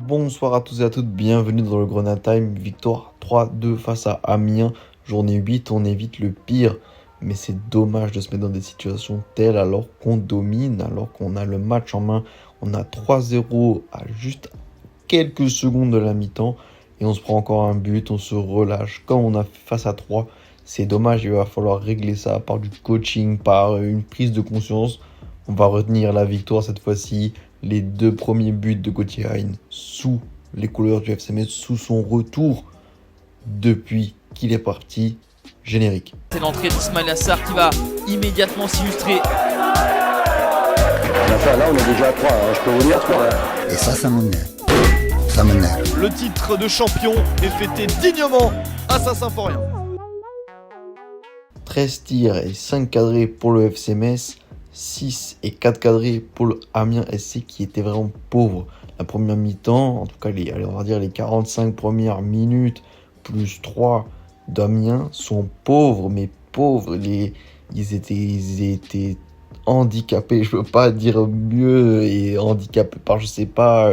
Bonsoir à tous et à toutes, bienvenue dans le Grenade Time, victoire 3-2 face à Amiens, journée 8, on évite le pire, mais c'est dommage de se mettre dans des situations telles alors qu'on domine, alors qu'on a le match en main, on a 3-0 à juste quelques secondes de la mi-temps, et on se prend encore un but, on se relâche comme on a fait face à 3, c'est dommage, il va falloir régler ça par du coaching, par une prise de conscience. On va retenir la victoire cette fois-ci. Les deux premiers buts de Gauthier Hein sous les couleurs du FC Metz, sous son retour depuis qu'il est parti. Générique. C'est l'entrée d'Ismail Assar qui va immédiatement s'illustrer. Enfin, là, on est déjà à 3, hein, je peux vous dire 3. Et ça m'énerve. Ça m'énerve. Le titre de champion est fêté dignement à Saint-Symphorien. 13 tirs et 5 cadrés pour le FC Metz, 6 et 4 cadrés pour le Amiens SC qui était vraiment pauvre. La première mi-temps, en tout cas on va dire les 45 premières minutes plus 3 d'Amiens sont pauvres, mais pauvres. Ils étaient handicapés, je peux pas dire mieux, et handicapés par je sais pas,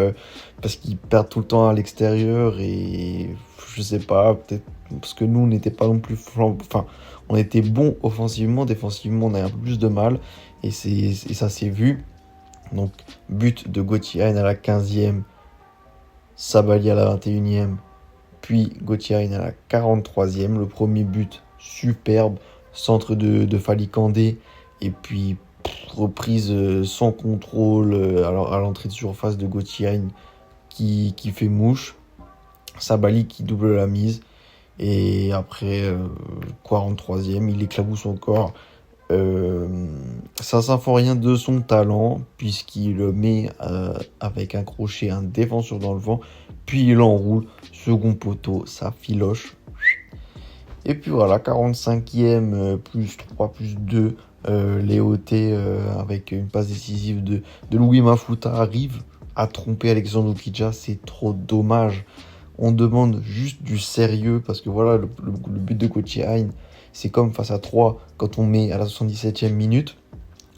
parce qu'ils perdent tout le temps à l'extérieur et je sais pas, peut-être parce que nous on n'était pas non plus enfin on était bon offensivement, défensivement on a un peu plus de mal et ça s'est vu. Donc but de Gauthier Hein à la 15e, Sabali à la 21e, puis Gauthier Hein à la 43e, le premier but superbe, centre de Fally Kandé et puis reprise sans contrôle alors à l'entrée de surface de Gauthier Hein qui fait mouche, Sabali qui double la mise. Et après, 43e, il éclabousse encore Saint-Symphorien de son talent, puisqu'il le met avec un crochet, un défenseur dans le vent, puis il enroule, second poteau, ça filoche. Et puis voilà, 45e, plus 3, plus 2, Léoté avec une passe décisive de Louis Mafuta arrive à tromper Alexandre Oukidja, c'est trop dommage. On demande juste du sérieux parce que voilà, le but de Gauthier Hein, c'est comme face à 3, quand on met à la 77e minute,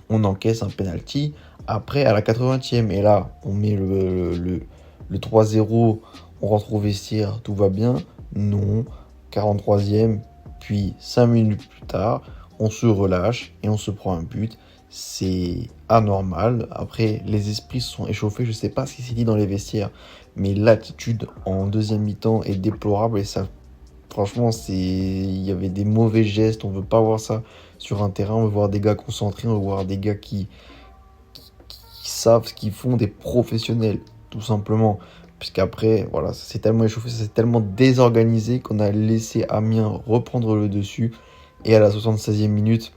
on encaisse un penalty. Après, à la 80e, et là, on met le 3-0, on rentre au vestiaire, tout va bien. Non, 43e, puis 5 minutes plus tard, on se relâche et on se prend un but. C'est anormal. Après, les esprits se sont échauffés. Je sais pas ce qui s'est dit dans les vestiaires, mais l'attitude en deuxième mi-temps est déplorable et ça, franchement, il y avait des mauvais gestes. On veut pas voir ça sur un terrain. On veut voir des gars concentrés. On veut voir des gars qui savent ce qu'ils font, des professionnels, tout simplement. Puisqu'après, voilà, ça s'est tellement échauffé, ça s'est tellement désorganisé qu'on a laissé Amiens reprendre le dessus. Et à la 76e minute,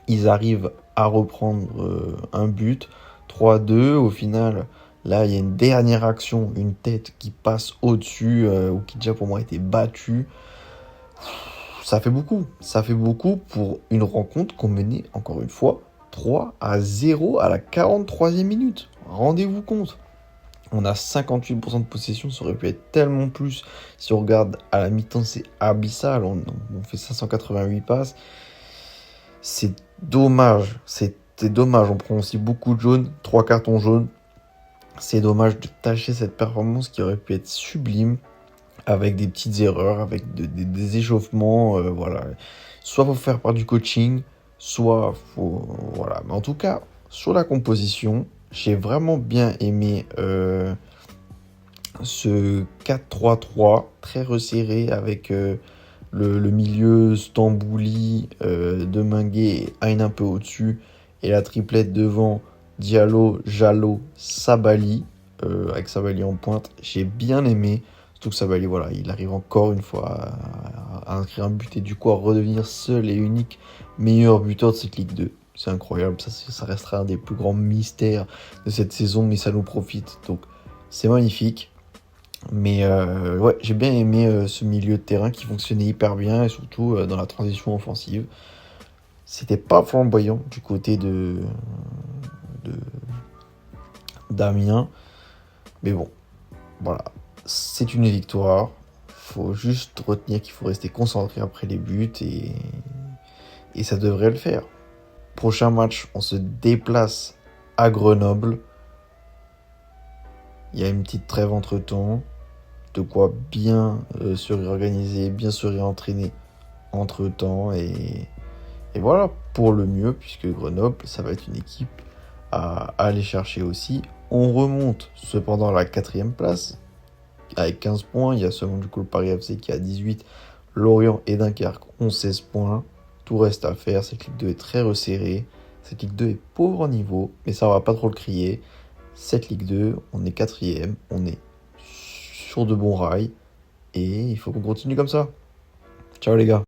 ils arrivent à reprendre un but, 3-2. Au final, là, il y a une dernière action, une tête qui passe au-dessus, Oukidja pour moi était battu. Ça fait beaucoup pour une rencontre qu'on menait, encore une fois, 3-0 à la 43e minute. Rendez-vous compte. On a 58% de possession, ça aurait pu être tellement plus. Si on regarde à la mi-temps, c'est abyssal, on fait 588 passes. C'est dommage, c'était dommage. On prend aussi beaucoup de jaunes, 3 cartons jaunes. C'est dommage de tâcher cette performance qui aurait pu être sublime avec des petites erreurs, avec des échauffements. Voilà. Soit faut faire par du coaching, soit faut. Voilà. Mais en tout cas, sur la composition, j'ai vraiment bien aimé ce 4-3-3 très resserré avec. Le milieu Stambouli, Deminguet et Hein un peu au-dessus. Et la triplette devant Diallo, Jallo, Sabali. Avec Sabali en pointe. J'ai bien aimé. Surtout que Sabali, voilà, il arrive encore une fois à inscrire un but et du coup à redevenir seul et unique meilleur buteur de cette Ligue 2. C'est incroyable. Ça restera un des plus grands mystères de cette saison, mais ça nous profite. Donc c'est magnifique. Mais ouais, j'ai bien aimé ce milieu de terrain qui fonctionnait hyper bien et surtout dans la transition offensive. C'était pas flamboyant du côté d'Amiens. Mais bon, voilà. C'est une victoire. Faut juste retenir qu'il faut rester concentré après les buts et ça devrait le faire. Prochain match, on se déplace à Grenoble. Il y a une petite trêve entre temps, de quoi bien se réorganiser, bien se réentraîner entre temps et voilà, pour le mieux, puisque Grenoble, ça va être une équipe à aller chercher aussi. On remonte cependant à la 4e place avec 15 points. Il y a seulement du coup le Paris FC qui a 18. Lorient et Dunkerque ont 16 points. Tout reste à faire. Cette Ligue 2 est très resserrée. Cette Ligue 2 est pauvre en niveau, mais ça, on va pas trop le crier. Cette Ligue 2, on est 4e. On est sur de bons rails. Et il faut qu'on continue comme ça. Ciao les gars.